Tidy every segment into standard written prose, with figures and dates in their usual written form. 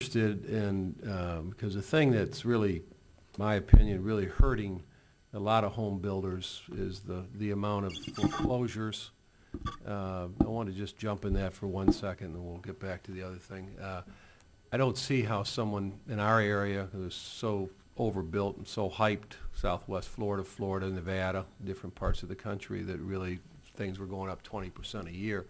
interested in, because the thing that's really, my opinion, really hurting a lot of home builders is the amount of foreclosures. I want to just jump in that for 1 second, and we'll get back to the other thing. I don't see how someone in our area who's so overbuilt and so hyped, Southwest Florida, Nevada, different parts of the country, that really things were going up 20% a year.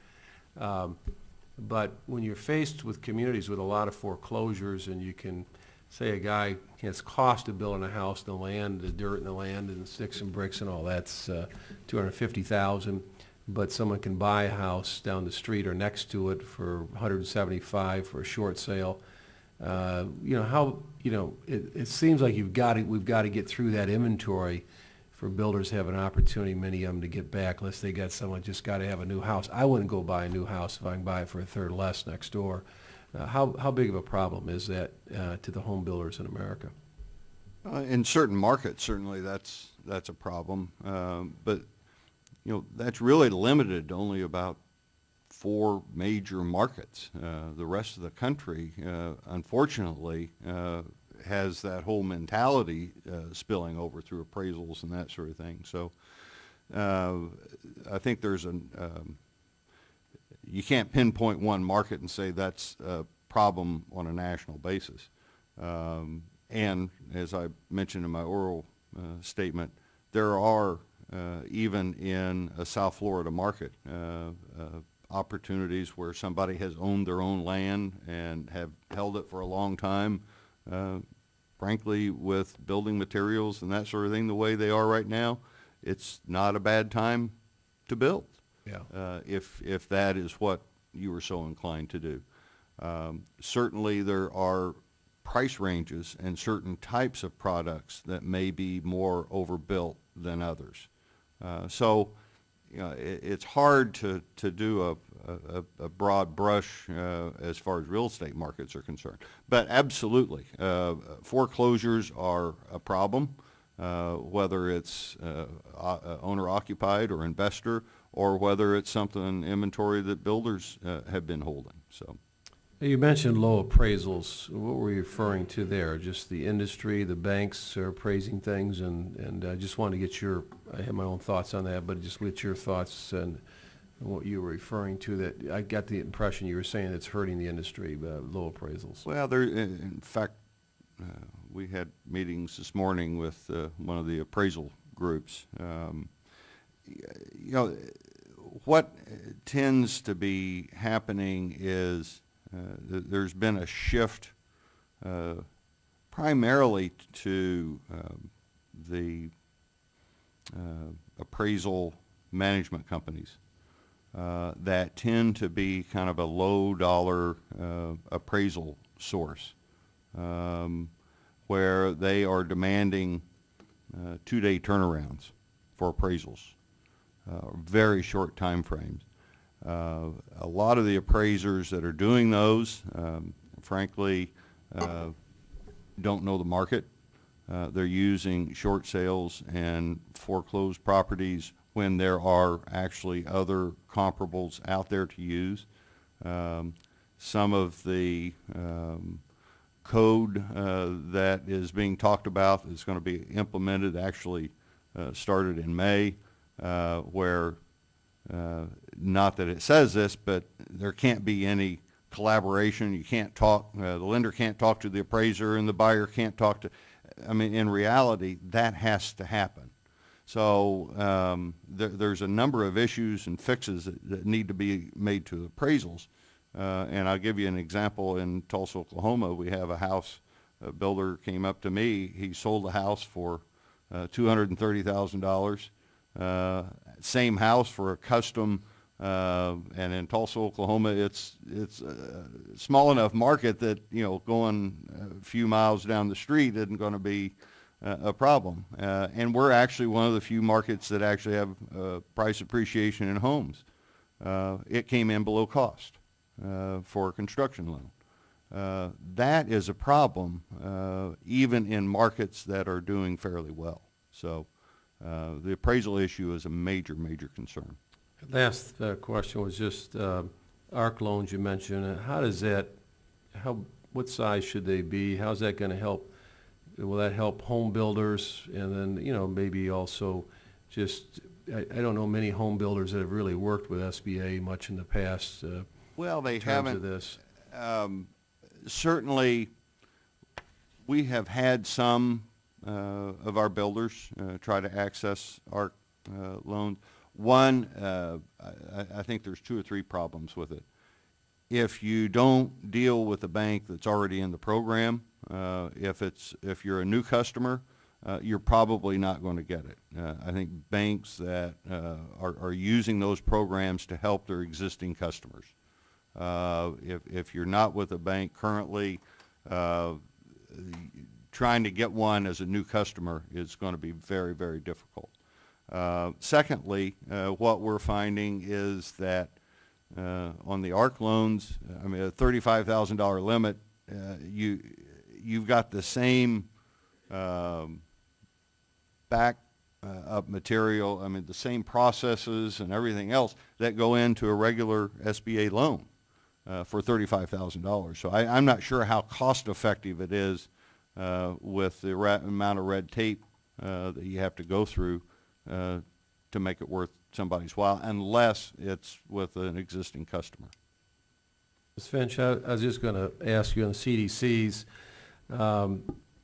But when you're faced with communities with a lot of foreclosures, and you can say a guy has cost of building a house, the land, the dirt in the land, and sticks and bricks and all that's $250,000, but someone can buy a house down the street or next to it for $175 for a short sale. It seems like we've got to get through that inventory for builders to have an opportunity, many of them, to get back, unless they got someone just got to have a new house. I wouldn't go buy a new house if I can buy it for a third less next door. How big of a problem is that to the home builders in America? In certain markets, certainly that's a problem, but that's really limited to only about 4 major markets. The rest of the country, unfortunately, has that whole mentality spilling over through appraisals and that sort of thing. So I think there's you can't pinpoint one market and say that's a problem on a national basis. And as I mentioned in my oral statement, there are, even in a South Florida market, opportunities where somebody has owned their own land and have held it for a long time. Frankly, with building materials and that sort of thing the way they are right now, it's not a bad time to build. Yeah. If that is what you were so inclined to do. Certainly there are price ranges and certain types of products that may be more overbuilt than others. So it's hard to do a broad brush as far as real estate markets are concerned. But absolutely, foreclosures are a problem, whether it's owner-occupied or investor, or whether it's something inventory that builders have been holding. So, you mentioned low appraisals. What were you referring to there? Just the industry, the banks are appraising things, and I just wanted to get I have my own thoughts on that, but just get your thoughts and what you were referring to. That I got the impression you were saying it's hurting the industry, low appraisals. Well, in fact, we had meetings this morning with one of the appraisal groups. What tends to be happening is there's been a shift primarily to the appraisal management companies that tend to be kind of a low dollar appraisal source, where they are demanding 2-day turnarounds for appraisals, very short time frames. A lot of the appraisers that are doing those, frankly, don't know the market. They're using short sales and foreclosed properties when there are actually other comparables out there to use. Some of the code that is being talked about is going to be implemented, actually started in May, where not that it says this, but there can't be any collaboration. You can't talk, the lender can't talk to the appraiser and the buyer can't talk to, in reality, that has to happen. So there's a number of issues and fixes that need to be made to appraisals. And I'll give you an example. In Tulsa, Oklahoma, we have a house, a builder came up to me. He sold a house for $230,000. Same house for a custom, and in Tulsa, Oklahoma, it's a small enough market that going a few miles down the street isn't going to be a problem. And we're actually one of the few markets that actually have price appreciation in homes. It came in below cost for a construction loan. That is a problem even in markets that are doing fairly well. So the appraisal issue is a major, major concern. Last question was just ARC loans you mentioned. How what size should they be? How's that gonna help? Will that help home builders? And then, you know, maybe also just, I don't know many home builders that have really worked with SBA much in the past, Well, they in terms of haven't. this. Certainly, we have had some of our builders try to access our loans. One, I think there's 2 or 3 problems with it. If you don't deal with a bank that's already in the program, if you're a new customer, you're probably not going to get it. I think banks that are using those programs to help their existing customers. If you're not with a bank currently, trying to get one as a new customer is going to be very, very difficult. Secondly, what we're finding is that on the ARC loans, I mean, a $35,000 limit, you've got the same back up material, I mean, the same processes and everything else that go into a regular SBA loan for $35,000. So I'm not sure how cost-effective it is with the amount of red tape that you have to go through to make it worth somebody's while, unless it's with an existing customer. Ms. Finch, I was just going to ask you on the CDCs,